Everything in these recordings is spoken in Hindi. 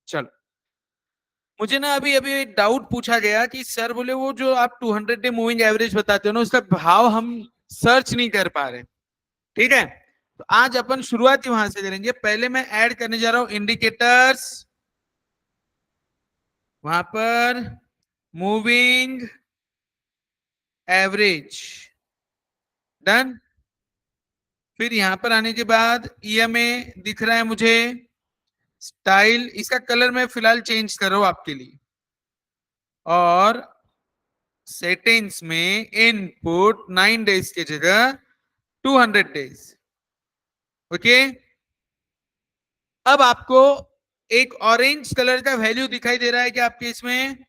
चलो, मुझे ना अभी अभी डाउट पूछा गया कि सर बोले वो जो आप 200 डे मूविंग एवरेज बताते हो ना, उसका भाव हम सर्च नहीं कर पा रहे। ठीक है, तो आज अपन शुरुआत ही वहां से करेंगे। पहले मैं ऐड करने जा रहा हूं इंडिकेटर्स, वहां पर मूविंग एवरेज, डन। फिर यहां पर आने के बाद ईएमए दिख रहा है मुझे, स्टाइल, इसका कलर मैं फिलहाल चेंज कर रहा हूं आपके लिए, और सेटिंग्स में इनपुट 9 डेज की जगह 200 डेज। ओके, अब आपको एक ऑरेंज कलर का वैल्यू दिखाई दे रहा है क्या आपके इसमें?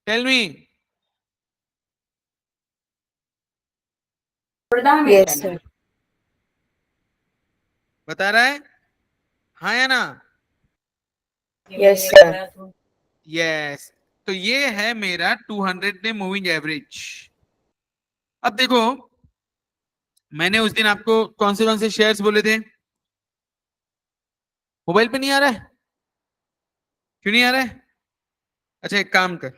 Tell me. Yes, sir. बता रहा है हाँ या ना? Yes, sir. यस, तो ये है मेरा 200 डे मूविंग एवरेज। अब देखो, मैंने उस दिन आपको कौन से शेयर्स बोले थे? मोबाइल पे नहीं आ रहा है? क्यों नहीं आ रहा है? अच्छा, एक काम कर,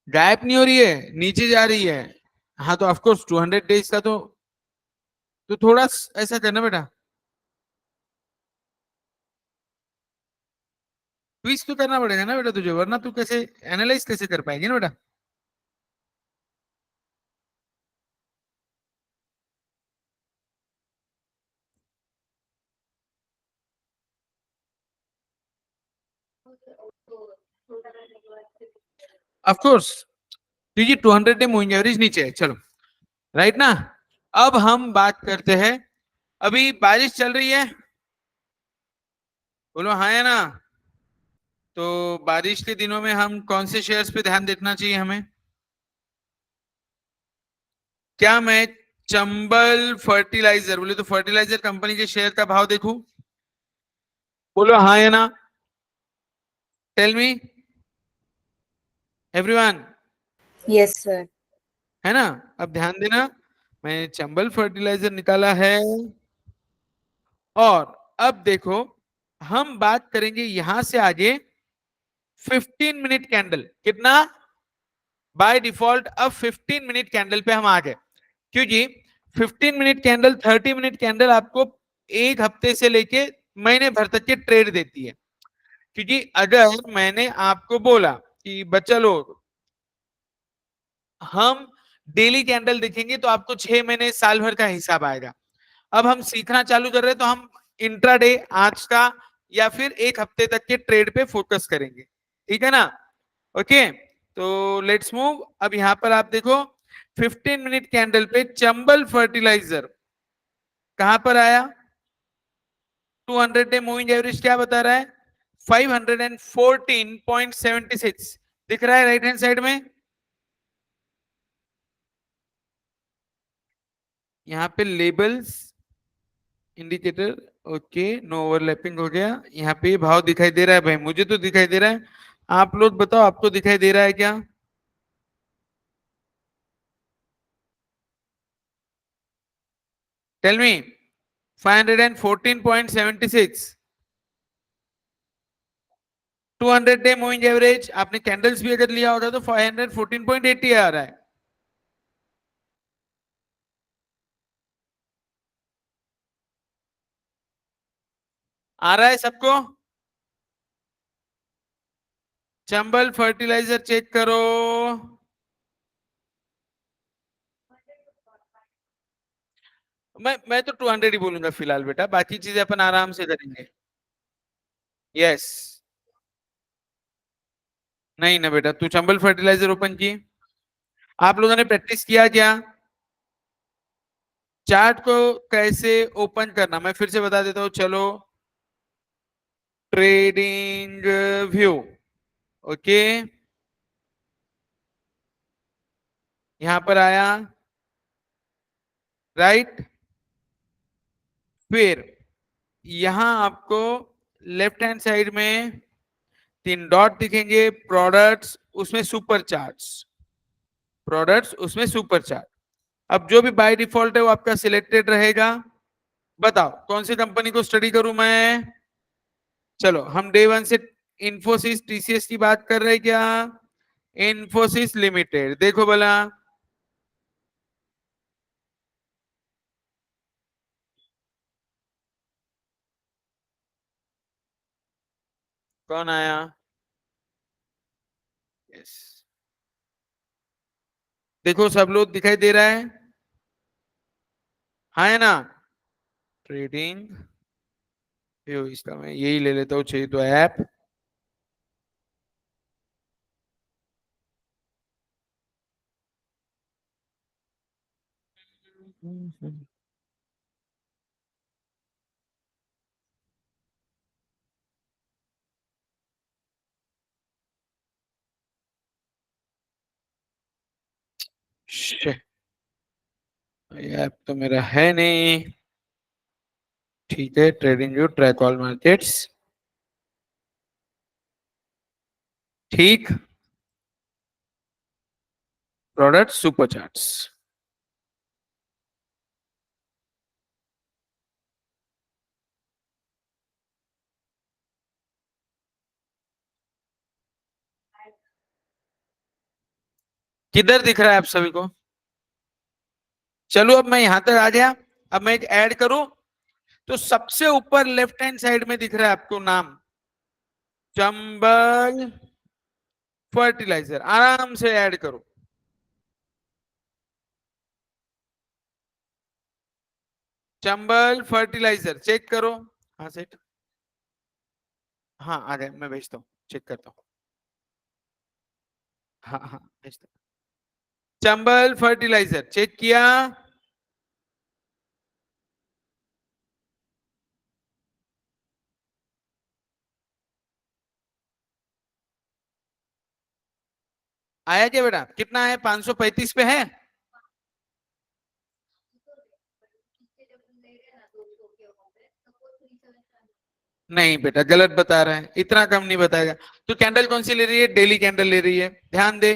गायब नहीं हो रही है, नीचे जा रही है। हाँ, तो ऑफ कोर्स 200 डेज का तो थोड़ा ऐसा करना बेटा, ट्विस्ट तो करना पड़ेगा ना बेटा तुझे, वरना तू कैसे एनालाइज कैसे कर पाएगी ना बेटा। ऑफ कोर्स, क्योंकि 200 डे मूविंग एवरेज नीचे है। चलो, राइट ना? अब हम बात करते हैं, अभी बारिश चल रही है, बोलो हाँ या ना? तो बारिश के दिनों में हम कौन से शेयर्स पे ध्यान देना चाहिए हमें? क्या मैं चंबल फर्टिलाइजर, बोले तो फर्टिलाइजर कंपनी के शेयर का भाव देखूं? बोलो हाँ या ना? Tell me everyone. Yes, sir. है ना? अब ध्यान देना, मैं चंबल फर्टिलाइजर निकाला है, और अब देखो, हम बात करेंगे यहां से आगे 15 मिनट कैंडल। कितना? बाय डिफॉल्ट अब 15 मिनट कैंडल पे हम आ गए, क्योंकि 15 मिनट कैंडल, 30 मिनट कैंडल आपको एक हफ्ते से लेके महीने भर तक के ट्रेड देती है। क्योंकि अगर मैंने आपको बोला कि बच्चा लोग हम डेली कैंडल देखेंगे तो आपको 6 महीने साल भर का हिसाब आएगा। अब हम सीखना चालू कर रहे हैं तो हम इंट्राडे, आज का या फिर एक हफ्ते तक के ट्रेड पे फोकस करेंगे। ठीक है ना? ओके, तो लेट्स मूव। अब यहां पर आप देखो, 15 मिनट कैंडल पे चंबल फर्टिलाइजर कहां पर आया? 200 डे मूविंग एवरेज क्या बता रहा है? 514.76 दिख रहा है राइट हैंड साइड में। यहाँ पे labels, indicator, okay, no overlapping हो गया। यहाँ पे भाव दिखाई दे रहा है भाई, मुझे तो दिखाई दे रहा है। आप लोग बताओ, आपको दिखाई दे रहा है क्या? Tell me. 514.76, 200 day moving average. आपने कैंडल्स भी अगर लिया होता तो 514.80 आ रहा है। आ रहा है सबको? चंबल फर्टिलाइजर चेक करो। मैं तो 200 ही बोलूंगा फिलहाल बेटा, बाकी चीजें अपन आराम से करेंगे। यस। नहीं ना बेटा, तू चंबल फर्टिलाइजर ओपन की। आप लोगों ने प्रैक्टिस किया क्या चार्ट को कैसे ओपन करना? मैं फिर से बता देता हूं, चलो। ट्रेडिंग व्यू, ओके, यहां पर आया, राइट। फिर यहां आपको लेफ्ट हैंड साइड में 3 डॉट दिखेंगे, प्रोडक्ट्स, उसमें सुपर चार्ट्स, प्रोडक्ट्स उसमें सुपर चार्ट। अब जो भी बाय डिफॉल्ट है वो आपका सिलेक्टेड रहेगा। बताओ कौन सी कंपनी को स्टडी करूं मैं? चलो हम डे वन से इंफोसिस टीसीएस की बात कर रहे हैं क्या? इंफोसिस लिमिटेड देखो भला। कौन आया? यस, देखो सब लोग दिखाई दे रहा है, हाँ है ना? ट्रेडिंग, यो इसका मैं यही ले लेता हूँ, चाहिए तो ऐप। शिट, ये ऐप तो मेरा है नहीं। ठीक है, trading view, track all markets, ठीक। प्रोडक्ट सुपर चार्ट्स, किधर दिख रहा है आप सभी को? चलो अब मैं यहां तक आ गया। अब मैं एक ऐड करूं, तो सबसे ऊपर लेफ्ट हैंड साइड में दिख रहा है आपको नाम, चंबल फर्टिलाइजर, आराम से ऐड करो। चंबल फर्टिलाइजर चेक करो। हाँ सेठ, हाँ आ गए, मैं भेजता हूँ, चेक करता हूँ। हाँ हाँ भेजता हूँ। चंबल फर्टिलाइजर चेक किया? आया क्या बेटा? कितना है? 535 पे है? नहीं बेटा, गलत बता रहा है, इतना कम नहीं बताएगा। तो कैंडल कौन सी ले रही है? डेली कैंडल ले रही है, ध्यान दे।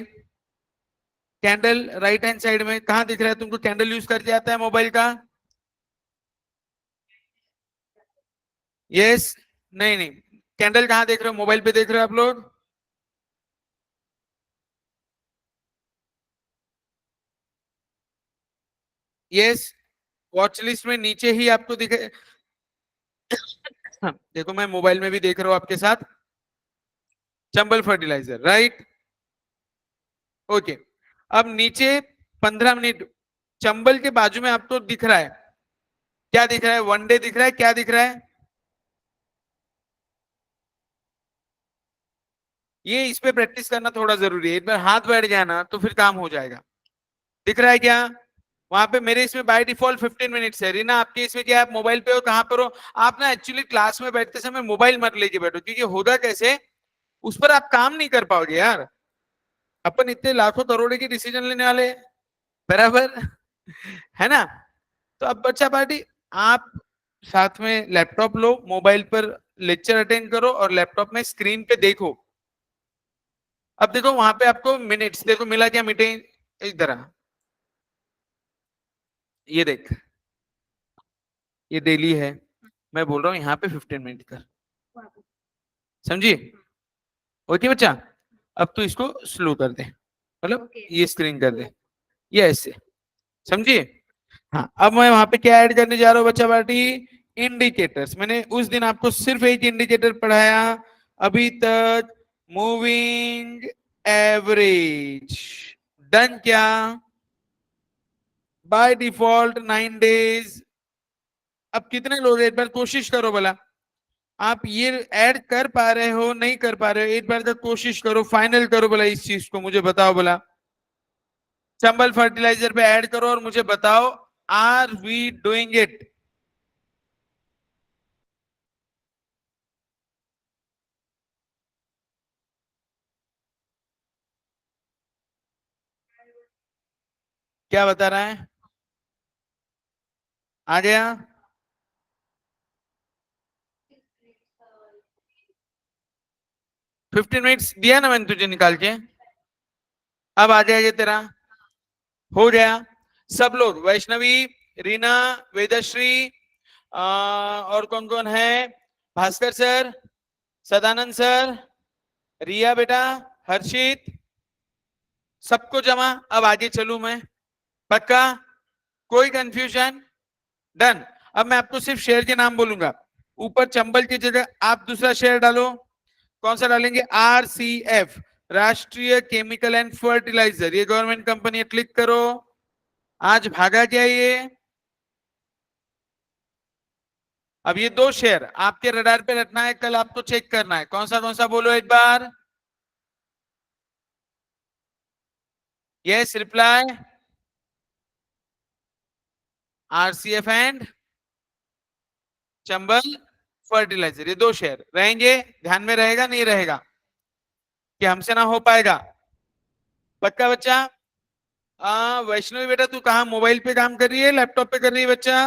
कैंडल राइट हैंड साइड में कहां दिख रहा है तुमको? कैंडल यूज करके आता है मोबाइल का? यस, नहीं नहीं, कैंडल कहां देख रहे हो? मोबाइल पे देख रहे हो आप लोग? यस, वॉच लिस्ट में नीचे ही आपको दिखे। देखो मैं मोबाइल में भी देख रहा हूं आपके साथ, चंबल फर्टिलाइजर, राइट? ओके। अब नीचे 15 मिनट चंबल के बाजू में आपको दिख रहा है, क्या दिख रहा है? वन डे दिख रहा है, क्या दिख रहा है? ये इस पे प्रैक्टिस करना थोड़ा जरूरी है, एक बार हाथ बैठ गया ना तो फिर काम हो जाएगा। दिख रहा है क्या? वहां पे मेरे इसमें बाय डिफॉल्ट 15 मिनट्स है, रीना आपके इसमें क्या है? आप मोबाइल पे हो, कहां पर हो? आप ना एक्चुअली क्लास में बैठते समय मोबाइल मत लेके बैठो, क्योंकि होगा कैसे, उस पर आप काम नहीं कर पाओगे यार। अपन इतने लाखों करोड़ों की डिसीजन लेने वाले हैं, बराबर है ना? तो अब बच्चा पार्टी, आप साथ में लैपटॉप लो, मोबाइल पर लेक्चर अटेंड करो और लैपटॉप में स्क्रीन पे देखो। अब देखो वहां पे आपको मिनट्स देखो मिला क्या? मीटिंग इधर आ, ये देख, ये डेली है, मैं बोल रहा हूँ यहाँ पे 15 मिनट कर, समझिए? ओके बच्चा, अब तू इसको स्लो कर दे, मतलब ये स्क्रीन कर दे, ये ऐसे, समझिए? हाँ, अब मैं वहां पे क्या ऐड करने जा रहा हूँ बच्चा पार्टी? इंडिकेटर्स। मैंने उस दिन आपको सिर्फ एक इंडिकेटर पढ़ाया अभी तक, मूविंग एवरेज। डन क्या? By default 9 days. अब कितने लोग हैं? एक बार कोशिश करो भला, आप ये ऐड कर पा रहे हो नहीं कर पा रहे हो? एक बार तक कोशिश करो, फाइनल करो भला इस चीज को, मुझे बताओ भला। चंबल फर्टिलाइजर पे ऐड करो और मुझे बताओ, आर वी डूइंग इट? क्या बता रहा है? आ गया? 15 मिनट्स दिया ना मैंने तुझे निकाल के, अब आ जाएगा तेरा, हो गया। सब लोग, वैष्णवी, रीना, वेदश्री, और कौन कौन है, भास्कर सर, सदानंद सर, रिया बेटा, हर्षित, सबको जमा। अब आगे चलू मैं, पक्का, कोई कंफ्यूजन? डन। अब मैं आपको सिर्फ शेयर के नाम बोलूंगा, ऊपर चंबल की जगह आप दूसरा शेयर डालो। कौन सा डालेंगे? RCF, राष्ट्रीय केमिकल एंड फर्टिलाइजर, ये गवर्नमेंट कंपनी है, क्लिक करो। आज भागा क्या ये? अब ये 2 शेयर आपके रडार पे रखना है, कल आपको चेक करना है कौन सा बोलो एक बार। Yes, reply. RCF and Chambal fertiliser, ये 2 शेयर रहेंगे। ध्यान में रहेगा नहीं रहेगा कि हमसे ना हो पाएगा? पक्का बच्चा? वैष्णवी बेटा, तू कहा मोबाइल पे काम कर रही है, लैपटॉप पे कर रही है बच्चा?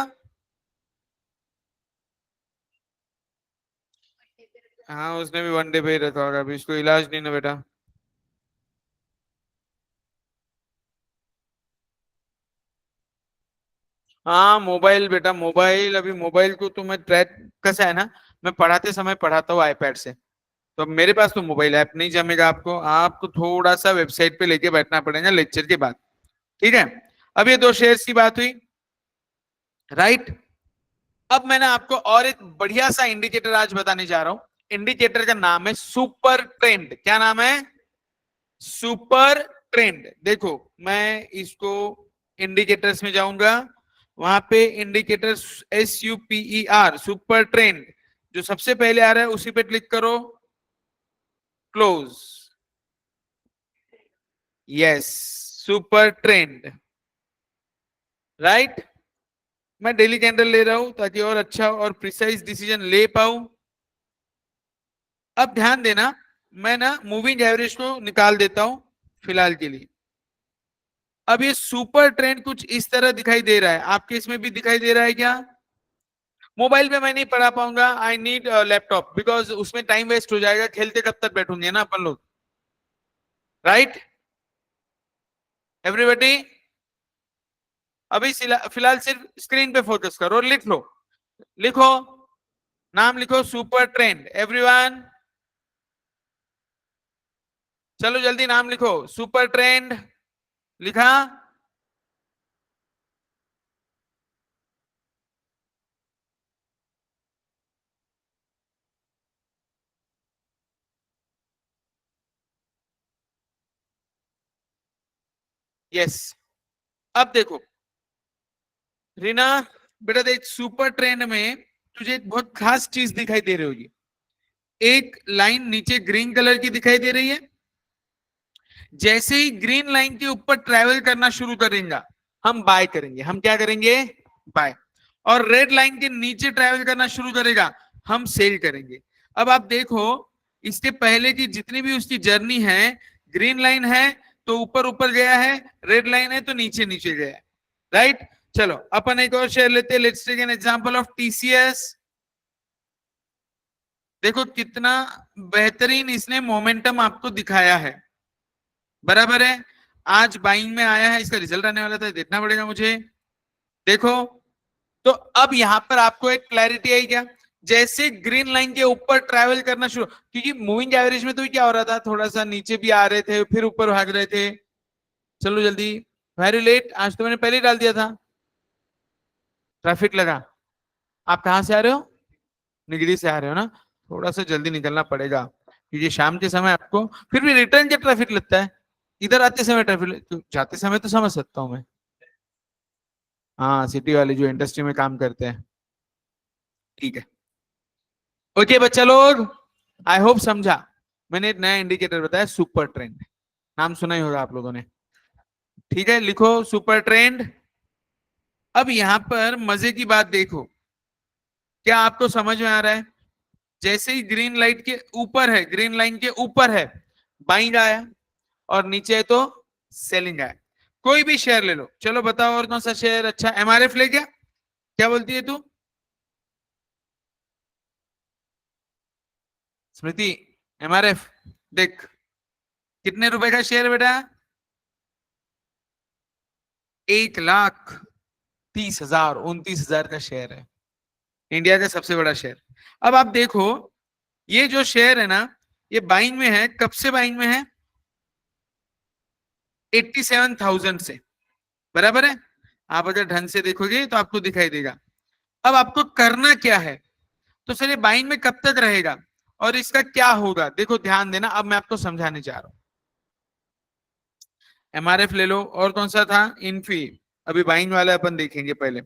हाँ, उसने भी 1 डे पे ही रखा होगा, अभी इसको इलाज नहीं ना बेटा। हाँ मोबाइल बेटा, मोबाइल, अभी मोबाइल को तो मैं ट्रैक, कैसा है ना, मैं पढ़ाते समय पढ़ाता हूँ आईपैड से, तो अब मेरे पास तो मोबाइल ऐप नहीं जमेगा आपको, आपको थोड़ा सा वेबसाइट पे लेके बैठना पड़ेगा लेक्चर के बाद। ठीक है, अब ये 2 शेयर्स की बात हुई, राइट। अब मैंने आपको और एक बढ़िया सा इंडिकेटर आज बताने जा रहा हूं। इंडिकेटर का नाम है सुपर ट्रेंड। क्या नाम है? Super trend. देखो, मैं इसको इंडिकेटर्स में जाऊंगा, वहां पे इंडिकेटर्स, SUPER, सुपर ट्रेंड, जो सबसे पहले आ रहा है उसी पे क्लिक करो, close. Yes, super trend, right. मैं डेली कैंडल ले रहा हूं ताकि और अच्छा और प्रिसाइज डिसीजन ले पाऊं। अब ध्यान देना, मैं ना मूविंग एवरेज को निकाल देता हूं फिलहाल के लिए। अब ये सुपर ट्रेंड कुछ इस तरह दिखाई दे रहा है, आपके इसमें भी दिखाई दे रहा है क्या? मोबाइल पे मैं नहीं पढ़ा पाऊंगा, आई नीड लैपटॉप, बिकॉज उसमें टाइम वेस्ट हो जाएगा, खेलते कब तक बैठूंगे ना अपन लोग, राइट एवरीबॉडी? अभी फिलहाल सिर्फ स्क्रीन पे फोकस करो और लिख लो, लिखो, नाम लिखो सुपर ट्रेंड, एवरीवन। चलो जल्दी नाम लिखो, सुपर ट्रेंड, लिखा? यस। अब देखो रीना बेटा, देख, सुपर ट्रेंड में तुझे एक बहुत खास चीज दिखाई दे रही होगी, एक लाइन नीचे ग्रीन कलर की दिखाई दे रही है। जैसे ही ग्रीन लाइन के ऊपर ट्रेवल करना शुरू करेंगे, हम बाय करेंगे। हम क्या करेंगे? बाय। और रेड लाइन के नीचे ट्रेवल करना शुरू करेगा, हम सेल करेंगे। अब आप देखो, इसके पहले की जितनी भी उसकी जर्नी है, ग्रीन लाइन है तो ऊपर ऊपर गया है, रेड लाइन है तो नीचे नीचे गया है, राइट। चलो अपन एक और शेयर लेते हैं, let's take an example of TCS। देखो कितना बेहतरीन इसने मोमेंटम आपको दिखाया है, बराबर है। आज बाइंग में आया है, इसका रिजल्ट आने वाला था, देखना पड़ेगा मुझे। देखो, तो अब यहां पर आपको एक क्लैरिटी आई क्या? जैसे ग्रीन लाइन के ऊपर ट्रैवल करना शुरू, क्योंकि मूविंग एवरेज में तो क्या हो रहा था, थोड़ा सा नीचे भी आ रहे थे फिर ऊपर भाग रहे थे। चलो जल्दी, वेरी लेट, आज तो मैंने पहले ही डाल दिया था। ट्रैफिक लगा, आप कहां से आ रहे हो? निगड़ी से आ रहे हो ना, थोड़ा सा जल्दी निकलना पड़ेगा, क्योंकि शाम के समय आपको फिर भी रिटर्न के ट्रैफिक लगता है, इधर आते समय ट्रैफिक, तो जाते समय तो समझ सकता हूँ मैं। हाँ, सिटी वाले जो इंडस्ट्री में काम करते हैं, ठीक है। ओके बच्चा लोग, आई होप समझा। मैंने एक नया इंडिकेटर बताया, सुपर ट्रेंड, नाम सुना ही होगा आप लोगों ने। ठीक है, लिखो सुपर ट्रेंड। अब यहां पर मजे की बात देखो, क्या आपको समझ में आ रहा है? जैसे ही ग्रीन लाइट के ऊपर है, ग्रीन लाइन के ऊपर है, बाइंग आया, और नीचे है तो सेलिंग आया। कोई भी शेयर ले लो, चलो बताओ और कौन सा शेयर अच्छा? MRF ले क्या? क्या बोलती है तू स्मृति? MRF देख, कितने रुपए का शेयर बेटा? 1,30,000 29,000 का शेयर है, इंडिया का सबसे बड़ा शेयर। अब आप देखो ये जो शेयर है ना, ये बाइंग में है, कब से बाइंग में है? 87,000 से, बराबर है। आप अगर ढंग से देखोगे तो आपको दिखाई देगा। अब आपको करना क्या है, तो सर ये बाइंग में कब तक रहेगा और इसका क्या होगा, देखो ध्यान देना, अब मैं आपको समझाने जा रहा हूं। एमआरएफ ले लो, और कौन सा था? इन्फी। अभी बाइंग वाला अपन देखेंगे पहले।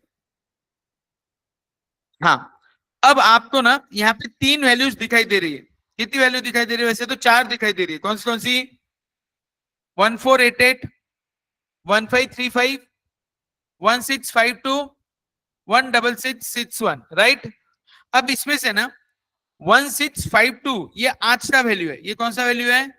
हाँ, अब आपको ना यहाँ पे 3 वैल्यूज दिखाई दे रही है। कितनी वैल्यू दिखाई दे रही है? वैसे तो 4 दिखाई दे रही है। कौन सी? 1488, 1535, 1652, 16661, राइट। अब इसमें से ना 1652 ये आज का वैल्यू है। ये कौन सा वैल्यू है?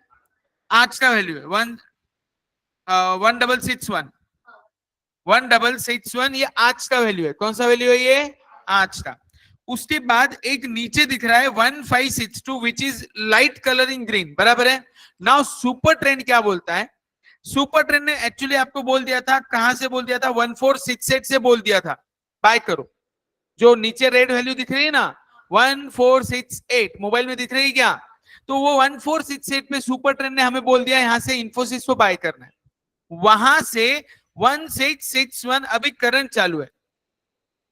आज का वैल्यू है। 1661 ये आज का वैल्यू है। कौन सा वैल्यू है ये? आज का। उसके बाद एक नीचे दिख रहा है 1562 which is light colour in green, बराबर है। नाउ सुपर ट्रेंड क्या बोलता है? सुपर ट्रेंड ने एक्चुअली आपको बोल दिया था, कहां से बोल दिया था? 1468 से बोल दिया था बाय करो। जो नीचे रेड वैल्यू दिख रही है ना 1468, मोबाइल में दिख रही है क्या? तो वो 1468 पे सुपर ट्रेंड ने हमें बोल दिया यहां से इन्फोसिस को बाय करना है। वहां से 1661 अभी करंट चालू है,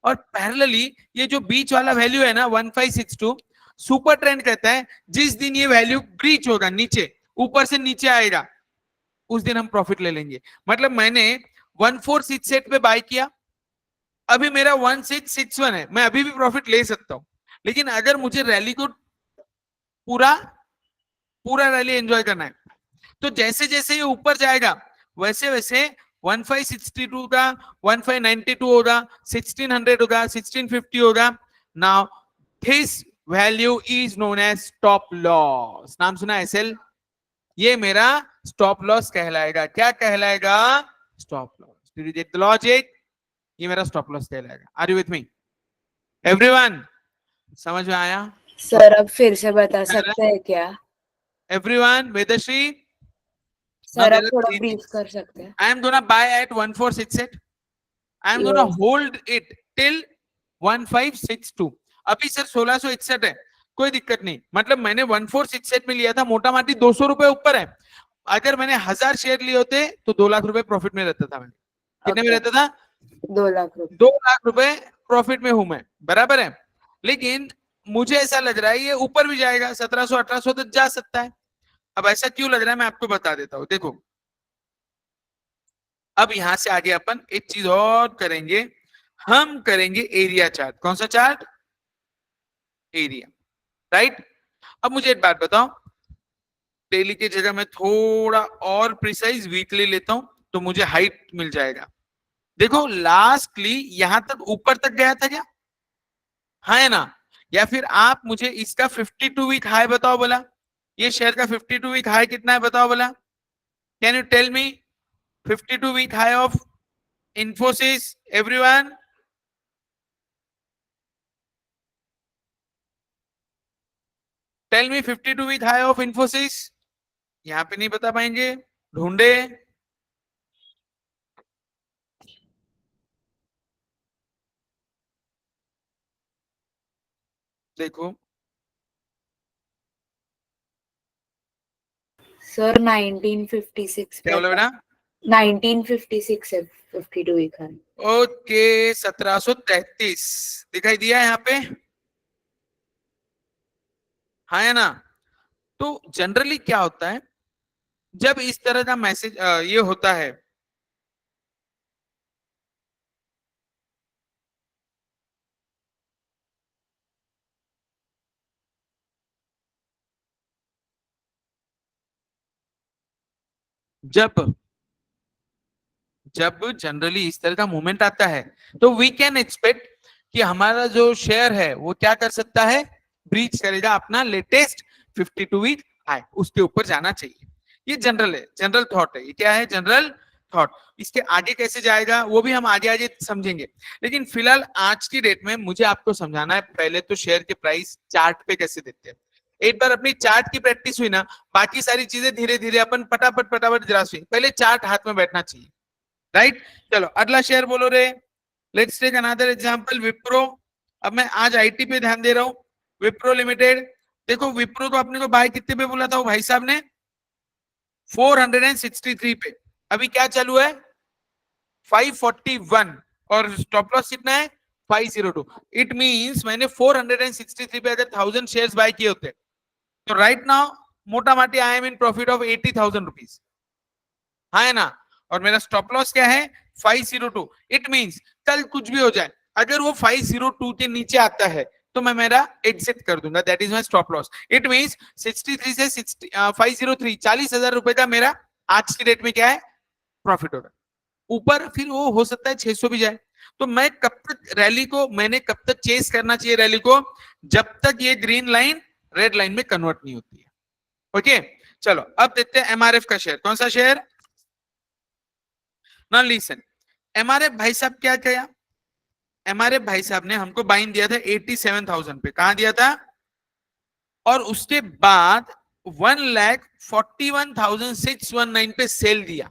और पैरेलली ये जो बीच वाला वैल्यू है ना 1562, सुपर ट्रेंड कहता है जिस दिन ये वैल्यू ब्रीच होगा, नीचे ऊपर से नीचे आएगा, उस दिन हम प्रॉफिट ले लेंगे। मतलब मैंने 1468 पे बाय किया, अभी मेरा 1661 है, मैं अभी भी प्रॉफिट ले सकता हूं। लेकिन अगर मुझे रैली को पूरा पूरा रैली एंजॉय करना है, तो जैसे जैसे ये ऊपर जाएगा वैसे वैसे 1562 का 1592 होगा, 1600 होगा, 1650 होगा। Now this value is known as stop loss. नाम सुना है एसएल? ये मेरा स्टॉप लॉस कहलाएगा। क्या कहलाएगा? Stop loss. Did you get the logic? ये मेरा स्टॉप लॉस कहलाएगा। Are you with me everyone? समझ में आया? सर अब फिर से बता सकते हैं क्या? एवरीवन, वेदश्री, सर आप थोड़ा ब्रीफ कर सकते हैं? I am gonna buy at 1468. I am gonna Yes. hold it till 1562. अभी सर 1661 है, कोई दिक्कत नहीं। मतलब मैंने 1468 में लिया था, मोटा माटी 200 रुपए ऊपर है। अगर मैंने 1000 शेयर लिए होते तो 2 लाख रुपए प्रॉफिट में रहता था। मैं कितने में रहता था? 2 लाख रुपए। 2 लाख रुपए प्रॉफिट में हूं मैं, बराबर है। लेकिन मुझे ऐसा लग रहा है ये ऊपर भी जाएगा, 1700-1800 तक जा सकता है। अब ऐसा क्यों लग रहा है मैं आपको बता देता हूं। देखो अब यहां से आगे अपन एक चीज और करेंगे, हम करेंगे एरिया चार्ट। कौन सा चार्ट? Area, right. अब मुझे एक बात बताओ, डेली की जगह मैं थोड़ा और प्रिसाइज वीकली लेता हूं तो मुझे हाइट मिल जाएगा। देखो लास्टली यहां तक ऊपर तक गया था क्या? हाँ है ना? या फिर आप मुझे इसका 52 वीक हाई बताओ बोला, ये शेयर का 52 वीक हाई कितना है बताओ बोला। Can you tell me 52 week high of Infosys, everyone? Tell me 52 week high of Infosys. यहां पे नहीं बता पाएंगे, ढूंढे। देखो सर 1956 क्या पे बोला बेटा? 1956 है 52 वीक है। ओके 1733 दिखाई दिया यहाँ पे, हाँ है ना? तो जनरली क्या होता है जब इस तरह का मैसेज ये होता है, जब जब जनरली इस तरह का मूवमेंट आता है तो वी कैन एक्सपेक्ट कि हमारा जो शेयर है वो क्या कर सकता है, ब्रीच करेगा अपना लेटेस्ट 52 वीक हाई, उसके ऊपर जाना चाहिए। ये जनरल है, जनरल थॉट है। ये क्या है? General thought. इसके आगे कैसे जाएगा वो भी हम आगे आगे समझेंगे। लेकिन फिलहाल आज की डेट में मुझे आपको समझाना है पहले तो शेयर के प्राइस चार्ट पे कैसे देखते हैं। एक बार अपनी चार्ट की प्रैक्टिस हुई ना, बाकी सारी चीजें धीरे धीरे अपन फटाफट फटाफट जरा सुई। पहले चार्ट हाथ में बैठना चाहिए। राइट। चलो अगला शेयर बोलो रे। Let's take another example, Wipro. अब मैं आज आईटी पे ध्यान दे रहा हूं। विप्रो लिमिटेड, देखो विप्रो तो अपने को बाय कितने पे बोला था वो भाई साहब ने, 463 पे। अभी क्या चालू है, 541, और स्टॉप लॉस कितना है, 502। इट मींस मैंने 463 पे अगर 1000 शेयर्स बाय किए होते, तो राइट नाउ मोटा माटी I am in profit of 80,000 rupees, हाँ है ना। और मेरा स्टॉप लॉस क्या है, 502। इट मींस कल कुछ भी हो जाए, अगर वो 502 के नीचे आता है तो मैं मेरा एग्जिट कर दूंगा, that is my stop loss. It means 63 से 503, 40,000 रुपए का मेरा आज की डेट में क्या है, प्रॉफिट होगा। ऊपर फिर वो हो सकता है 600 भी जाए। तो मैं कब तक रैली को, मैंने कब तक चेस करना चाहिए रैली को, जब तक ये ग्रीन लाइन रेड लाइन में कन्वर्ट नहीं होती है। ओके चलो अब देखते हैं एमआरएफ का शेयर। कौन सा शेयर, ना लिसन। एमआरएफ भाई साहब क्या किया, एमआरएफ भाई साहब ने हमको बाइंग दिया था 87,000 पे, कहां दिया था, और उसके बाद 1,41,619 पे सेल दिया।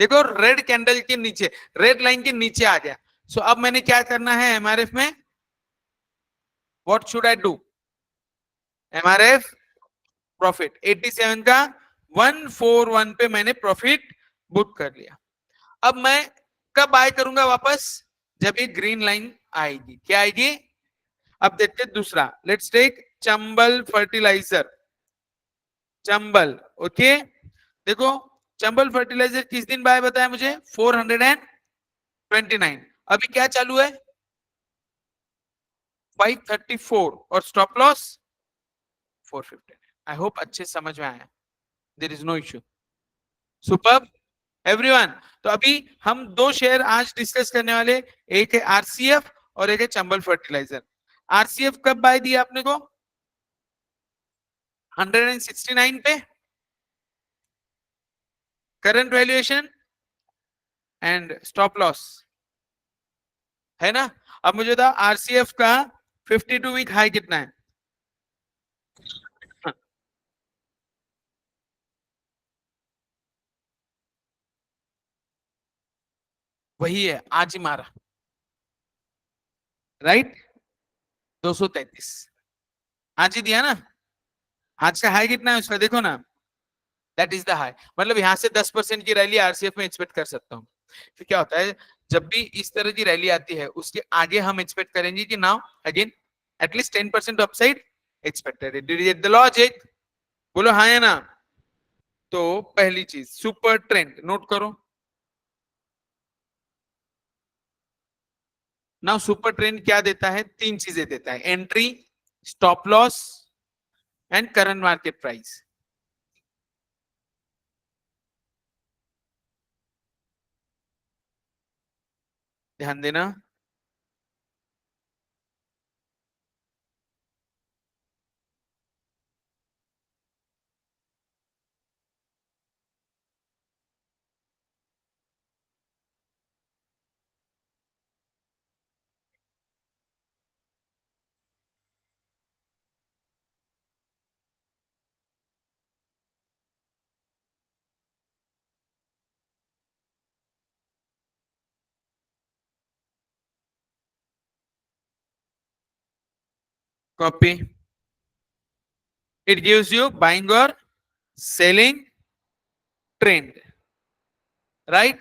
देखो रेड कैंडल के नीचे, रेड लाइन के नीचे आ गया। सो अब मैंने क्या करना है एमआरएफ में, what should I do, MRF profit 87 का 141 पे मैंने प्रॉफिट बुक कर लिया। अब मैं कब बाय करूंगा वापस, जब ये ग्रीन लाइन आएगी, क्या आएगी। अब देखते हैं दूसरा, let's take Chambal fertiliser, Chambal. Okay देखो चंबल फर्टिलाइजर किस दिन बाय बताया मुझे, 429। अभी क्या चालू है, 534, और स्टॉप लॉस 415। आई होप अच्छे समझ में आया, there is no issue. Superb everyone. तो अभी हम दो शेयर आज डिस्कस करने वाले, एक है आरसीएफ और एक है चंबल फर्टिलाइजर। आरसीएफ कब बाय दिया आपने को, 169 पे, current valuation and stop loss, है ना। अब मुझे बता आरसीएफ का 52 वीक हाई कितना है, वही है आज ही मारा, राइट, 233 आज ही दिया ना। आज का हाई कितना है उसका देखो ना, दैट इज द हाई। मतलब यहां से 10% की रैली आरसीएफ में एक्सपेक्ट कर सकता हूँ। फिर क्या होता है, जब भी इस तरह की रैली आती है उसके आगे हम एक्सपेक्ट करेंगे कि now again at least 10% upside expected. Did you get the logic, बोलो हाँ है ना। तो पहली चीज सुपर ट्रेंड नोट करो। नाउ सुपर ट्रेंड क्या देता है, तीन चीजें देता है, entry, stop loss and current market price. ध्यान देना। Copy, it gives you buying or selling trend, right।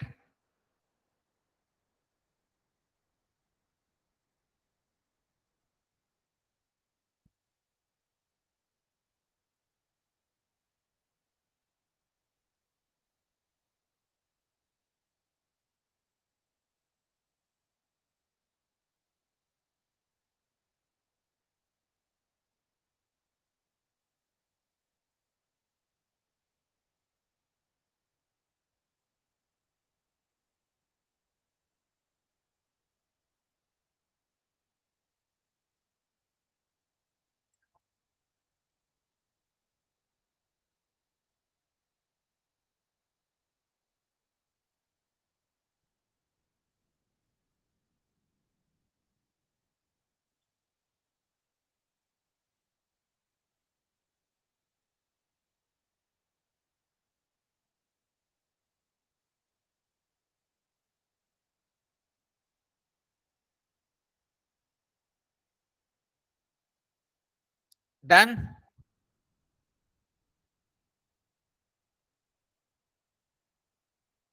Done.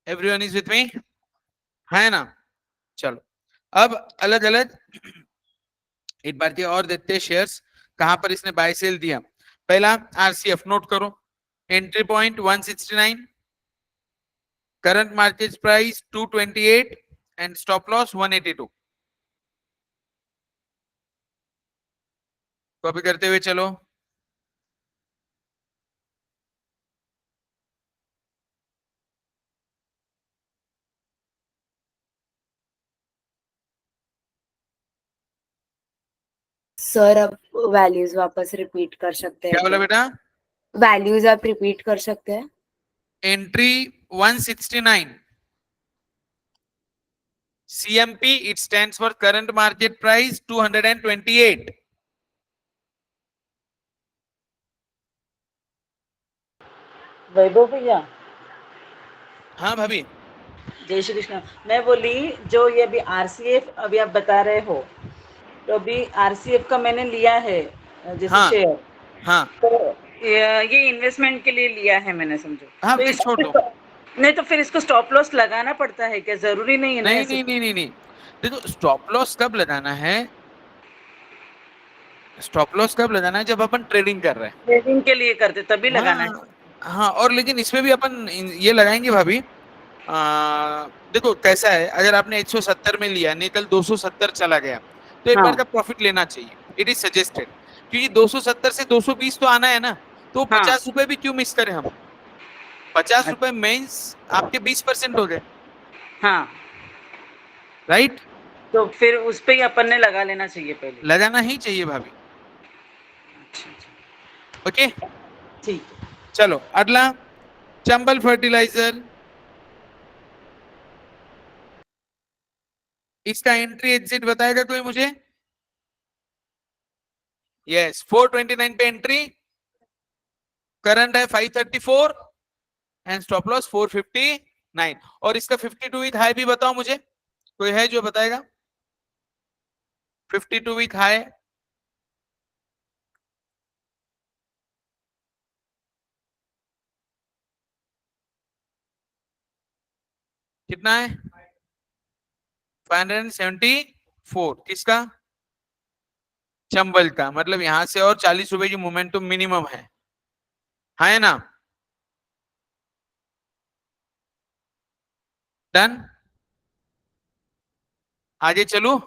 Everyone is with me, है ना? चलो अब अलग अलग एक बार के और देखते हैं शेयर्स कहां पर इसने बाय सेल दिया। पहला आरसीएफ नोट करो, entry point 169, current market price 228 and stop loss 182। Copy करते हुए चलो। सर अब वैल्यूज वापस रिपीट कर सकते हैं क्या बोला क्या? बेटा? वैल्यूज आप रिपीट कर सकते हैं? Entry 169, CMP it stands for current market price 228। वैभव भैया, हाँ भाभी। जय श्री कृष्ण। मैं बोली जो ये अभी आरसीएफ अभी आप बता रहे हो, तो अभी आरसीएफ का मैंने लिया है जैसे हाँ शेयर, हाँ तो ये इन्वेस्टमेंट के लिए लिया है मैंने, समझो। हाँ, तो फिर इसको छोड़ दो। नहीं, तो फिर इसको स्टॉप लॉस लगाना पड़ता है क्या? जरूरी नहीं है ना नहीं ऐसे? नहीं नहीं नहीं नहीं, देखो स्टॉप लॉस कब लगाना है, स्टॉप लॉस कब लगाना है जब अपन ट्रेडिंग कर रहे हैं। ट्रेडिंग के लिए करते तभी लगाना है। हाँ हाँ, और लेकिन इसमें भी अपन ये लगाएंगे भाभी। देखो कैसा है, अगर आपने 170 में लिया, निकल 270 चला गया, तो एक बार हाँ का प्रॉफिट लेना चाहिए, इट इज सजेस्टेड। क्योंकि 270 से 220 तो आना है ना, तो हाँ 50 रुपए भी क्यों मिस करें हम? 50 रुपए अच्छा, मीन्स आपके 20% हो गए, हाँ, राइट? तो फिर उस पे ही अपन ने लगा लेना चाहिए पहले। लगाना ही चाहिए भाभी। अच्छा अच्छा, ओके, ठीक है। चलो अगला, चंबल फर्टिलाइजर, इसका एंट्री एग्जिट बताएगा कोई मुझे? यस, 429 पे एंट्री, करंट है 534 एंड स्टॉप लॉस 459। और इसका 52 वीक हाई भी बताओ मुझे, कोई है जो बताएगा? 52 वीक हाई कितना है? 574। किसका? चंबल का। मतलब यहां से और 40 रुपए की मोमेंटम मिनिमम है ना? डन। आगे चलू।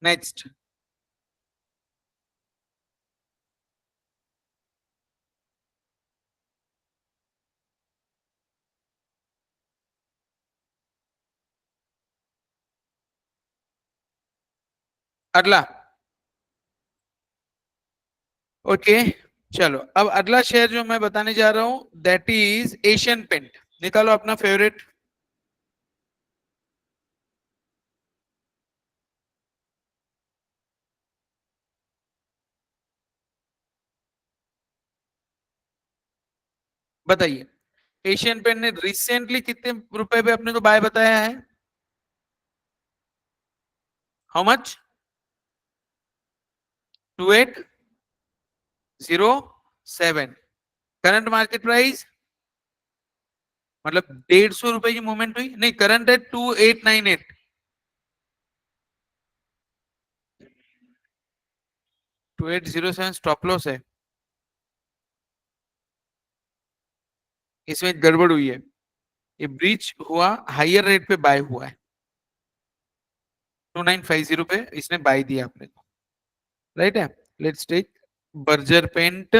नेक्स्ट, अगला। ओके, चलो अब अगला शेयर जो मैं बताने जा रहा हूं दैट इज एशियन पेंट। निकालो अपना फेवरेट। बताइए, एशियन पेंट ने रिसेंटली कितने रुपए पे अपने को बाय बताया है? How much? 2807। Current market price, मतलब 150 रुपए की मूवमेंट हुई नहीं, करंट है 2898। 2807 स्टॉप लॉस है, इसमें गड़बड़ हुई है। ये ब्रीच हुआ, हायर रेट पे बाय हुआ है, 2950 पे इसने बाय दिया अपने को, राइट है? Let's take Berger paint.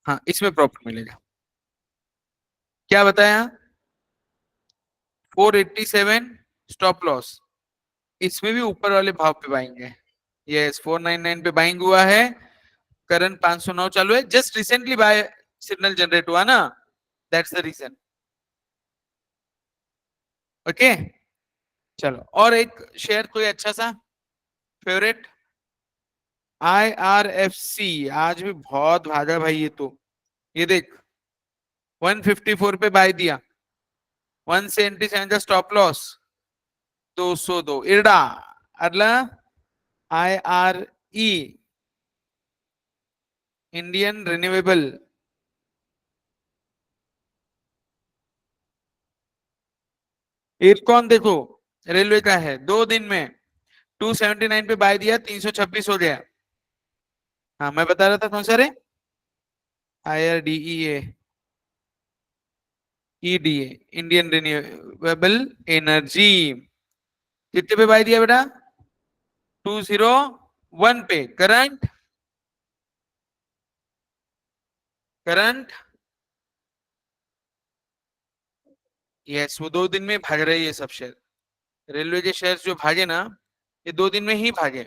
हाँ, इसमें प्रॉफिट मिलेगा। क्या बताया? 487 स्टॉप लॉस, इसमें भी ऊपर वाले भाव पे बाइंग है। यस, 499 पे बाइंग हुआ है, करंट 509 चालू है, just recently buy signal generate हुआ ना, दैट्स द रीजन। ओके, चलो और एक शेयर कोई अच्छा सा फेवरेट। IRFC आज भी बहुत भागा भाई ये तो, ये देख 154 पे बाय दिया, 177 का स्टॉप लॉस, 202 इरडा अदला IRE इंडियन रिन्यूएबल, इरकॉन देखो रेलवे का है, 2 दिन में 279 पे बाय दिया, 326 हो गया। हाँ मैं बता रहा था कौन सा रे, IRDEA EDA Indian renewable energy, कितने पे बाय दिया बेटा, 201 पे। करंट करंट यस, वो 2 दिन में भाग रहे हैं ये सब शेयर, रेलवे के शेयर जो भागे ना ये 2 दिन में ही भागे।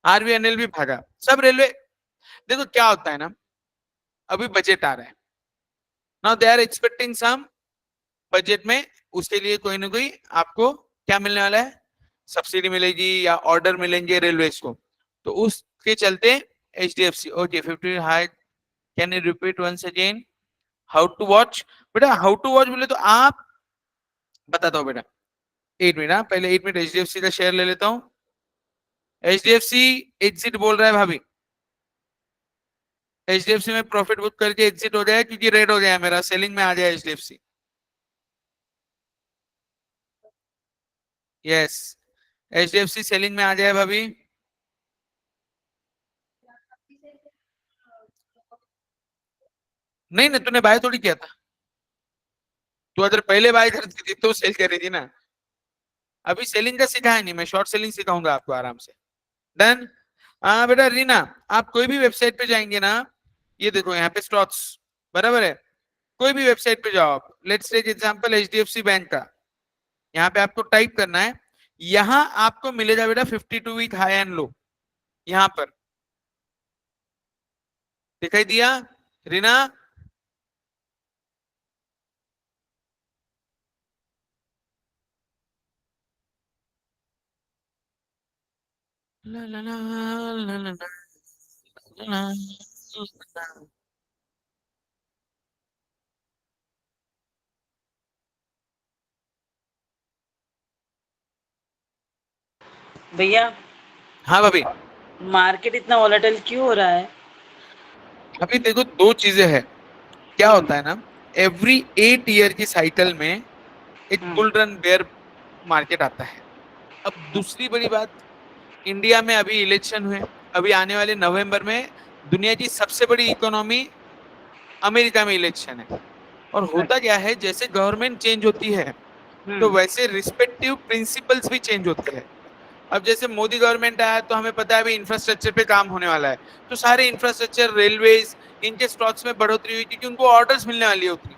RVNL भी भागा, सब रेलवे। देखो क्या होता है ना, अभी बजट आ रहा है, now they are expecting some, budget में उसके लिए कोई ना कोई आपको क्या मिलने वाला है, सब्सिडी मिलेगी या ऑर्डर मिलेंगे रेलवेज को, तो उसके चलते HDFC okay 50 high, can you repeat once again, how to watch. बेटा हाउ टू वॉच बोले तो आप बताता हूँ बेटा, 8 मिनट, हाँ पहले 8 मिनट HDFC का शेयर ले लेता हूँ। HDFC एग्जिट बोल रहा है भाभी, HDFC में प्रॉफिट बुक करके एग्जिट हो जाए क्योंकि रेड हो गया है मेरा, सेलिंग में आ जाए HDFC। यस HDFC सेलिंग में आ जाए भाभी। नहीं ना, तूने बाय थोड़ी किया था, तू अगर पहले बाय करती थी तो सेल कर रही थी ना, अभी सेलिंग का सिखाया नहीं, मैं शॉर्ट सेलिंग सिखाऊंगा आपको आराम से। डन। हाँ बेटा रीना, आप कोई भी वेबसाइट पे जाएंगे ना, ये देखो यहाँ पे स्टॉक्स, बराबर है, कोई भी वेबसाइट पे जाओ आप, let's take example HDFC bank का, यहाँ पे आपको टाइप करना है, यहाँ आपको मिलेगा बेटा 52 वीक हाई एंड लो, यहाँ पर दिखाई दिया रीना। ला ला ला ला ला ला ला। भैया हाँ भाभी, मार्केट इतना वॉलेटाइल क्यों हो रहा है? अभी देखो 2 चीजें हैं, क्या हम्म, होता है ना, एवरी 8 ईयर की साइकिल में एक हम्म, बुल रन बेयर मार्केट आता है। अब दूसरी बड़ी बात, इंडिया में अभी इलेक्शन हुए, अभी आने वाले नवंबर में दुनिया की सबसे बड़ी इकोनॉमी अमेरिका में इलेक्शन है, और होता क्या है जैसे गवर्नमेंट चेंज होती है तो हम्म, वैसे रिस्पेक्टिव प्रिंसिपल्स भी चेंज होते हैं। अब जैसे मोदी गवर्नमेंट आया तो हमें पता है अभी इंफ्रास्ट्रक्चर पे काम होने वाला है, तो सारे इंफ्रास्ट्रक्चर रेलवेज इनके स्टॉक्स में बढ़ोतरी हुई क्योंकि उनको ऑर्डर्स मिलने वाली है उतनी,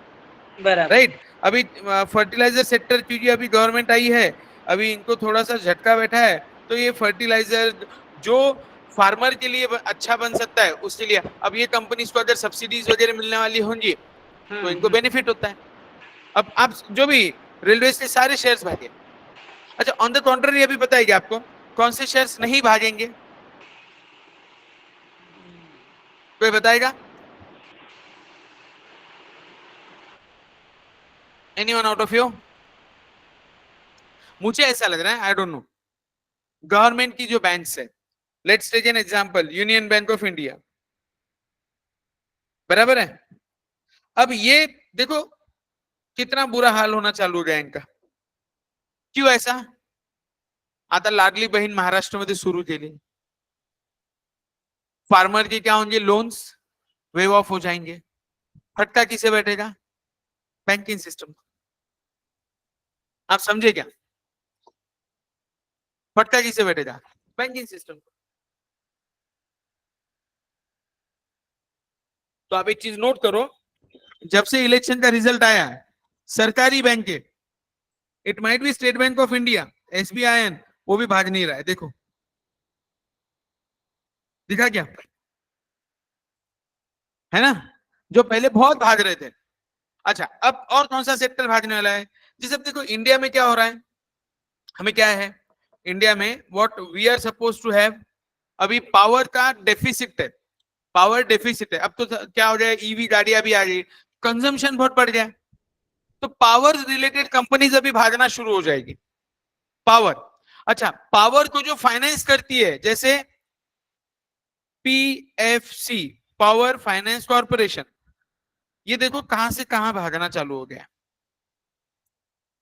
बराबर। राइट। अभी फर्टिलाइजर सेक्टर क्योंकि अभी गवर्नमेंट आई है, अभी इनको थोड़ा सा झटका बैठा है, तो ये फर्टिलाइजर जो फार्मर के लिए अच्छा बन सकता है उसके लिए, अब ये कंपनीज को अगर सब्सिडीज वगैरह मिलने वाली होंगी तो इनको हम्म। बेनिफिट होता है। अब आप जो भी रेलवे के सारे शेयर्स भागे। अच्छा ऑन द कॉन्ट्ररी अभी बताएगी आपको कौन से शेयर्स नहीं भागेंगे, कोई बताएगा, एनीवन आउट ऑफ यू। मुझे ऐसा लग रहा है, आई डोंट नो, गवर्नमेंट की जो बैंक्स है, let's take an example union bank of India, बराबर है। अब ये देखो कितना बुरा हाल होना चालू हो गया इनका, क्यों ऐसा, आता लाडली बहीण महाराष्ट्रामध्ये सुरू केली, फार्मर के क्या होंगे, लोन्स वेव ऑफ हो जाएंगे, फटका किसे बैठेगा, बैंकिंग सिस्टम। आप समझे क्या, फटका किसे बैठेगा, बैंकिंग सिस्टम। तो आप एक चीज नोट करो, जब से इलेक्शन का रिजल्ट आया है, सरकारी बैंकें, it might be state bank of India, SBIN, वो भी भाग नहीं रहा है, देखो दिखा क्या, है ना, जो पहले बहुत भाग रहे थे। अच्छा अब और कौन सा सेक्टर भागने वाला है, जैसे देखो इंडिया में क्या हो रहा है, हमें क्या है इंडिया में, what we are suppose to have, अभी पावर का डेफिसिट है, पावर डेफिसिट है। अब तो क्या हो जाए, ईवी गाड़ियां भी आ गई, कंजम्पशन बहुत बढ़ जाए, तो पावर रिलेटेड कंपनीज अभी भागना शुरू हो जाएगी। पावर, अच्छा, पावर को जो फाइनेंस करती है, जैसे पीएफसी, पावर फाइनेंस कॉर्पोरेशन, ये देखो कहां से कहां भागना चालू हो गया,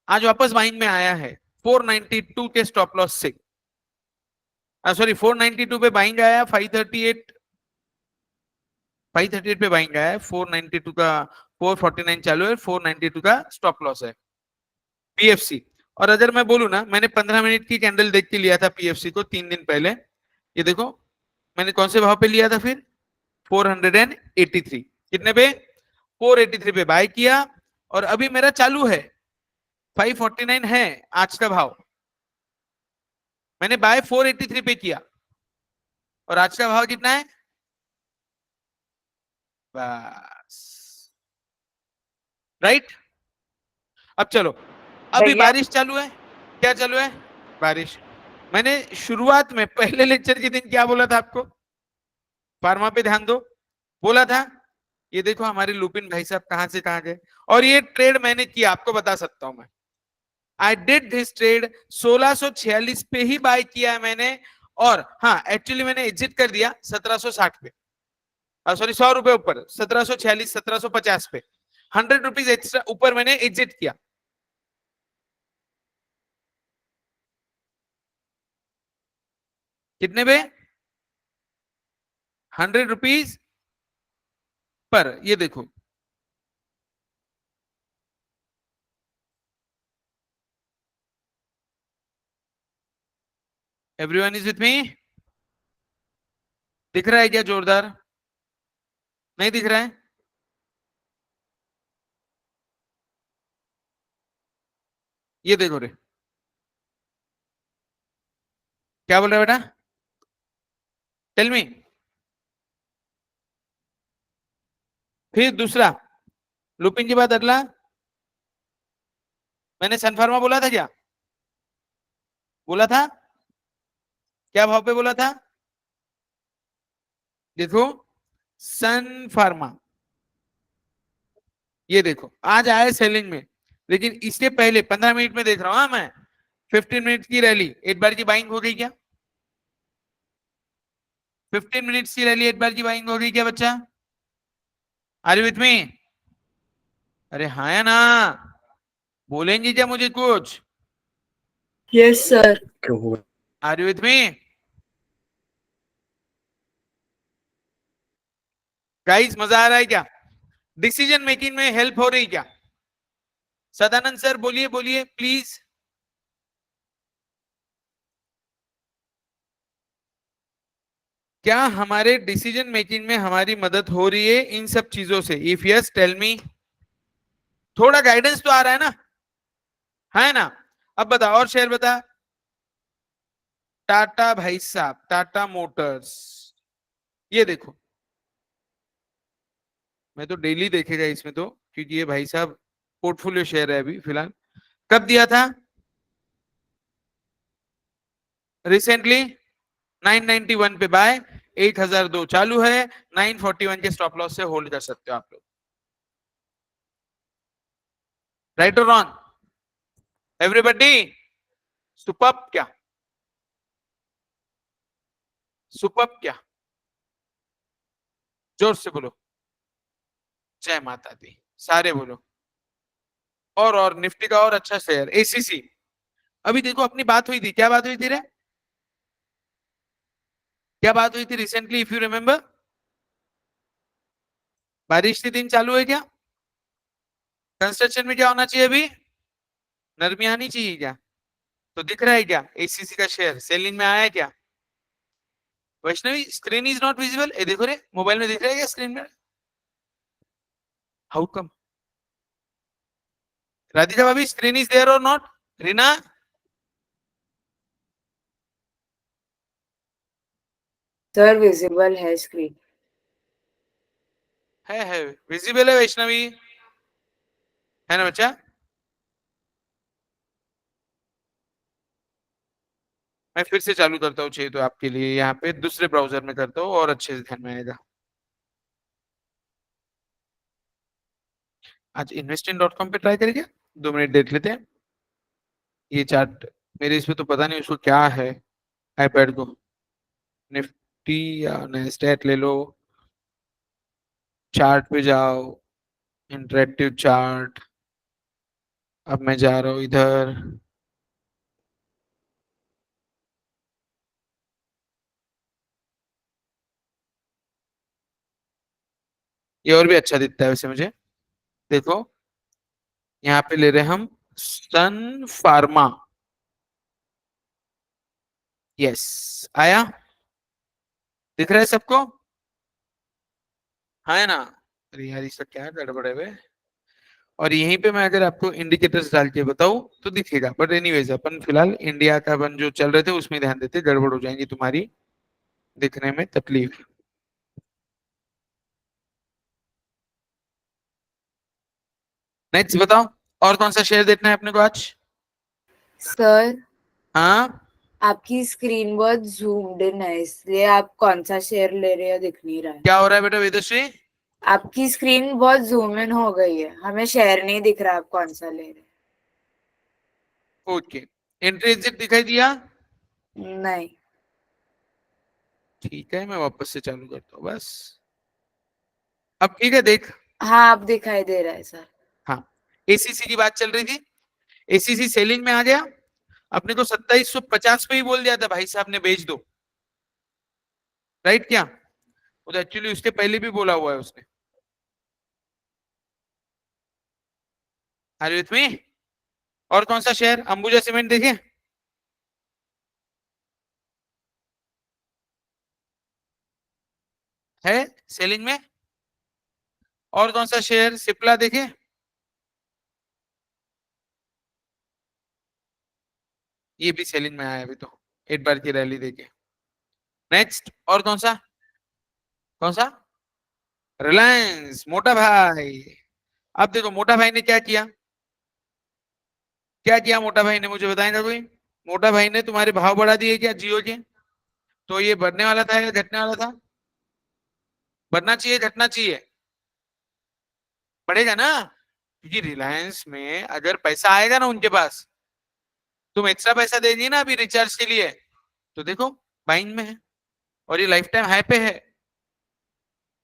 आज वापस बाइंग में आया है 492 के स्टॉप लॉस से, सॉरी 492 पे बाइंग आया, 538 पे बाइंग आया है, 492 का 449 चालू है, 492 का स्टॉप लॉस है पीएफसी। और अगर मैं बोलूं ना, मैंने 15 मिनट की कैंडल देख के लिया था पीएफसी को 3 दिन पहले, ये देखो मैंने कौन से भाव पे लिया था फिर, 483, कितने पे, 483 पे बाय किया, और अभी मेरा चालू है 549 है आज का भाव, मैंने बाय 483 पे किया, और आज का भाव कितना है, बस, राइट। अब चलो, अभी भैया बारिश चालू है, क्या चालू है, बारिश। मैंने शुरुआत में पहले लेक्चर के दिन क्या बोला था आपको, फार्मा पे ध्यान दो, बोला था, ये देखो हमारे लुपिन भाई साहब कहां से कहां गए, और ये ट्रेड मैंने किया, आपको बता सकता हूं मैं, आई डिड दिस ट्रेड 1646 पे ही बाय किया है मैंने, और हाँ एक्चुअली मैंने एग्जिट कर दिया 1760 पे, सॉरी 100 रुपए ऊपर, 1746 1750 पे, 100 रुपीज एक्स्ट्रा ऊपर मैंने एग्जिट किया, कितने पे, 100 रुपीज पर, ये देखो एवरीवन इज विथ मी, दिख रहा है क्या जोरदार, नहीं दिख रहा है, ये देखो रे, क्या बोल रहा है बेटा, टेल मी। फिर दूसरा, लुपिन के बाद अगला, मैंने सनफार्मा बोला था क्या, बोला था, क्या भाव पे बोला था, देखो सन फार्मा, ये देखो आज आए सेलिंग में, लेकिन इसके पहले 15 मिनट में देख रहा हूं, हाँ मैं 15 मिनट की रैली, एक बार की बाइंग हो गई क्या, 15 मिनट्स की रैली एक बार की बाइंग हो गई क्या बच्चा, आर यू विथ मी, अरे हाँ या ना, बोलेंगे क्या मुझे कुछ, Yes, sir. Are you with me guys, मजा आ रहा है क्या, डिसीजन मेकिंग में हेल्प हो रही क्या, सदानंद सर बोलिए बोलिए प्लीज, क्या हमारे डिसीजन मेकिंग में हमारी मदद हो रही है इन सब चीजों से, इफ यस टेल मी, थोड़ा गाइडेंस तो आ रहा है ना, है ना। अब बता, और शेयर बता, टाटा भाई साहब, टाटा मोटर्स, ये देखो, मैं तो डेली देखेगा इसमें तो, क्योंकि ये भाई साहब पोर्टफोलियो शेयर है अभी फिलहाल, कब दिया था, रिसेंटली 991 पे बाय, 1002 चालू है, 941 के स्टॉप लॉस से होल्ड कर सकते हो आप लोग, राइट और रॉन्ग, एवरीबॉडी, सुपर्ब क्या, सुपर्ब क्या, जोर से बोलो, जय माता दी, सारे बोलो, और निफ्टी का और अच्छा शेयर एसीसी, अभी देखो अपनी बात हुई थी, क्या बात हुई थी रे, क्या बात हुई थी रिसेंटली, इफ यू रिमेम्बर, बारिश के दिन चालू है क्या, कंस्ट्रक्शन में क्या होना चाहिए अभी, नरमी आनी चाहिए क्या, तो दिख रहा है क्या एसीसी का शेयर सेलिंग में आया है क्या, Vaishnavi screen is not visible, ए देखो रे मोबाइल में दिख रहा है क्या स्क्रीन में, हाउ कम, राधिका भाभी स्क्रीन इज देयर और नॉट, रीना, Sir, visible है screen. है विजिबल है वैष्णवी, है ना बच्चा, मैं फिर से चालू करता हूँ चाहिए तो आपके लिए, यहाँ पे दूसरे ब्राउजर में करता हूँ और अच्छे से ध्यान में आएगा। आज investing.com पे ट्राई करेंगे, 2 मिनट देख लेते हैं। ये चार्ट मेरे इसमें तो पता नहीं उसको क्या है, आईपैड को, निफ्टी या नेस्डेक ले लो, चार्ट पे जाओ, इंटरेक्टिव चार्ट। अब मैं जा रहा हूँ इधर, ये और भी अच्छा दिखता है वैसे मुझे। देखो यहाँ पे ले रहे हैं हम सन फार्मा। यस, आया, दिख रहा है सबको? हाँ है ना? अरे यार इसका क्या गड़बड़ है बे। और यहीं पे मैं अगर आपको इंडिकेटर्स डाल के बताऊं तो दिखेगा, बट एनीवेज अपन फिलहाल इंडिया का अपन जो चल रहे थे उसमें ध्यान देते, गड़बड़ हो जाएंगी तुम्हारी दिखने में तकलीफ। नेक्स्ट बताओ, और कौन सा शेयर देखना है अपने को आज? सर, हाँ, आपकी स्क्रीन बहुत zoomed इन है, इसलिए आप कौन सा शेयर ले रहे हो दिख नहीं रहा है। क्या हो रहा है बेटा वेदश्री? आपकी स्क्रीन बहुत जूम इन हो गई है, हमें शेयर नहीं दिख रहा आप कौन सा ले रहे ओके, एंट्री एग्जिट दिखाई दिया? हैं। नहीं। ठीक है, मैं वापस से चालू करता हूँ बस। अब ठीक है देख। हाँ, आप दिखाई दे रहा है सर। हाँ, एसीसी की बात चल रही थी, एसीसी सेलिंग में आ गया। अपने को 2750 पे ही बोल दिया था भाई साहब ने बेच दो, राइट क्या? वो तो एक्चुअली उसके पहले भी बोला हुआ है उसने। Are you with me? और कौन सा शेयर? अंबुजा सीमेंट देखे? है सेलिंग में। और कौन सा शेयर? सिप्ला देखे? ये भी सेलिंग में आया है अभी तो, एक बार की रैली देके। नेक्स्ट, और कौन सा? कौन सा? रिलायंस, मोटा भाई। अब देखो मोटा भाई ने क्या किया, क्या किया मोटा भाई ने, मुझे बताएगा कोई? मोटा भाई ने तुम्हारे भाव बढ़ा दिए क्या जियो के? तो ये बढ़ने वाला था या घटने वाला था? बढ़ना चाहिए घटना चाहिए? बढ़ेगा ना, क्योंकि रिलायंस में अगर पैसा आएगा ना उनके पास, तुम एक्स्ट्रा पैसा दे दिए ना अभी रिचार्ज के लिए, तो देखो बाइंग में है, और ये लाइफ टाइम हाई पे है,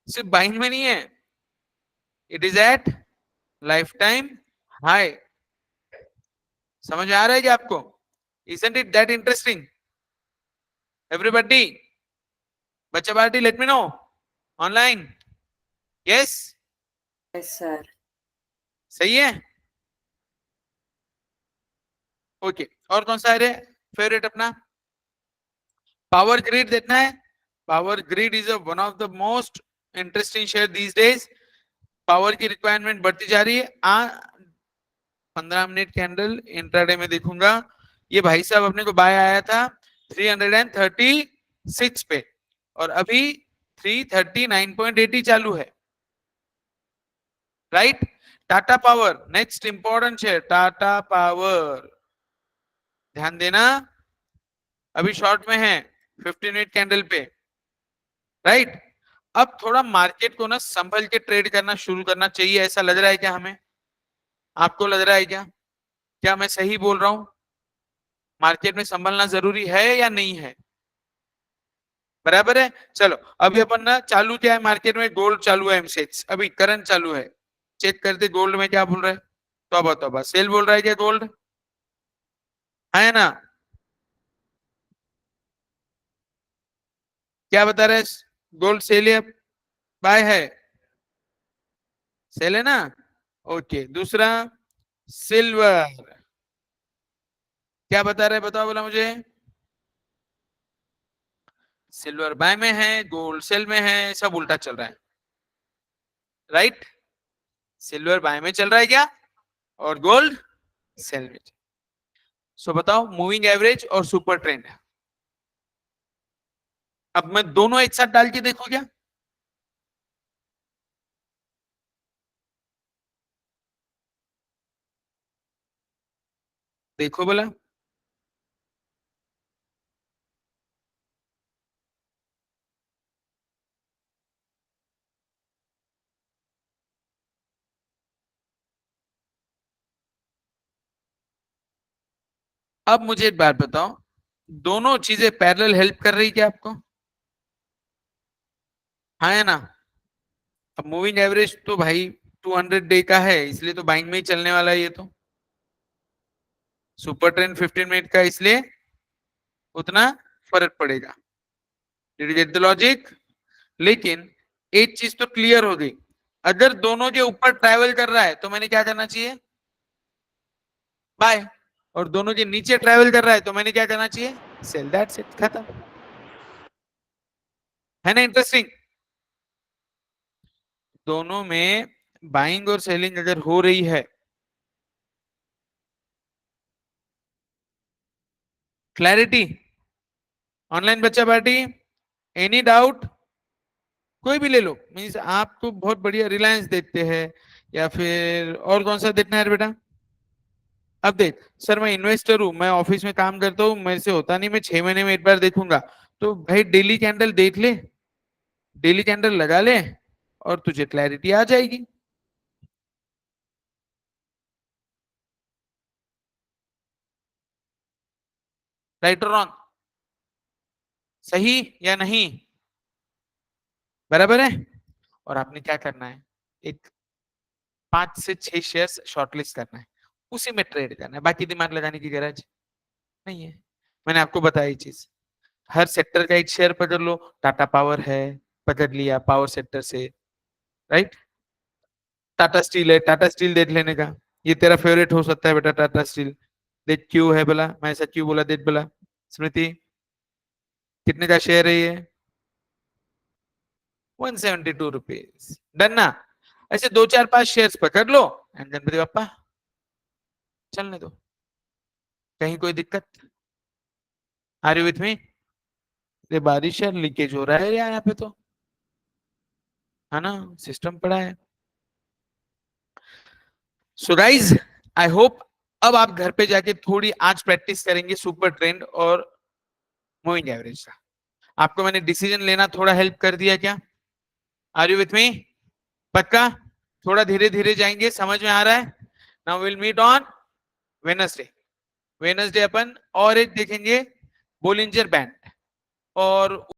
सिर्फ बाइंग में नहीं है, it is at life time high. समझ आ रहा है क्या आपको? Isn't it that interesting? Everybody, बच्चा party, let me know online. Yes, yes sir. सही है। ओके, और कौन सा है रे फेवरेट अपना? पावर ग्रिड देखना है? Power grid is one of the most interesting share these days. Power की रिक्वायरमेंट बढ़ती जा रही है। 15 मिनट कैंडल इंट्राडे में देखूंगा, ये भाई साहब अपने को बाय आया था 336 पे, और अभी 339.80 चालू है, right? Tata power next important share, Tata power, ध्यान देना, अभी शॉर्ट में है 15 मिनट कैंडल पे, राइट? अब थोड़ा मार्केट को ना संभल के ट्रेड करना शुरू करना चाहिए, ऐसा लग रहा है क्या हमें? आपको लग रहा है क्या? क्या मैं सही बोल रहा हूं? मार्केट में संभलना जरूरी है या नहीं है? बराबर है। चलो अभी अपन ना चालू क्या है मार्केट में, गोल्ड चालू है एमसेक्स, अभी करंट चालू है, चेक करते गोल्ड में क्या बोल रहा है। तौबा तौबा, सेल बोल रहा है क्या गोल्ड? है ना? क्या बता रहे? गोल्ड सेल है, बाय है, सेल है ना? ओके, दूसरा सिल्वर, क्या बता रहे बताओ बोला मुझे। सिल्वर बाय में है, गोल्ड सेल में है, सब उल्टा चल रहा है, राइट? सिल्वर बाय में चल रहा है क्या, और गोल्ड सेल में। सो बताओ मूविंग एवरेज और सुपर ट्रेंड, अब मैं दोनों एक साथ डाल के देखो क्या? देखो बोला, अब मुझे एक बात बताओ, दोनों चीजें पैरेलल हेल्प कर रही क्या आपको? हाँ है ना? अब मूविंग एवरेज तो भाई 200 डे का है, इसलिए तो बाइंग में ही चलने वाला है ये तो। सुपर ट्रेंड 15 मिनट का, इसलिए उतना फर्क पड़ेगा। Did you get the logic? लेकिन एक चीज तो क्लियर हो गई, अगर दोनों के ऊपर ट्रैवल कर रहा है तो मैंने क्या करना चाहिए? बाय। और दोनों के नीचे ट्रैवल कर रहा है तो मैंने क्या करना चाहिए? सेल। दैट्स इट, खत्म। है ना इंटरेस्टिंग? दोनों में बाइंग और सेलिंग अगर हो रही है, क्लैरिटी? ऑनलाइन बच्चा पार्टी, एनी डाउट? कोई भी ले लो, मीन्स आप तो बहुत बढ़िया रिलायंस देखते हैं, या फिर और कौन सा देखना है बेटा? अब देख सर, मैं इन्वेस्टर हूं, मैं ऑफिस में काम करता हूँ, मेरे से होता नहीं, मैं 6 महीने में एक बार देखूंगा। तो भाई डेली कैंडल देख ले, डेली कैंडल लगा ले, और तुझे क्लैरिटी आ जाएगी। राइट और रॉन्ग? सही या नहीं? बराबर है। और आपने क्या करना है, एक 5 से 6 शेयर्स शॉर्टलिस्ट करना है, उसी में ट्रेड करना है, बाकी दिमाग लगाने की गरज नहीं है। मैंने आपको बताया ये चीज, हर सेक्टर का एक शेयर पकड़ लो, टाटा पावर है, पकड़ लिया पावर सेक्टर से, राइट? टाटा स्टील है, टाटा स्टील देख लेने का, ये तेरा फेवरेट हो सकता है बेटा टाटा स्टील। देख क्यों है बोला, मैं ऐसा क्यों बोला, देख बोला स्मृति, कितने का शेयर है ये? 172 रुपीज। डन ना? ऐसे 2 4 5 शेयर्स पकड़ लो, एंड गणपति बापा चलने दो। कहीं कोई दिक्कत? Are you with me? ये बारिश है, लीकेज हो रहा है यार यहाँ पे तो, है ना? सिस्टम पड़ा है। सो गाइज, आई होप अब आप घर पे जाके थोड़ी आज प्रैक्टिस करेंगे सुपर ट्रेंड और मूविंग एवरेज का। आपको मैंने डिसीजन लेना थोड़ा हेल्प कर दिया क्या? Are you with me? पक्का? थोड़ा धीरे धीरे जाएंगे, समझ में आ रहा है? Now will meet on Wednesday. Wednesday अपन और एक देखेंगे, बोलिंजर बैंड, और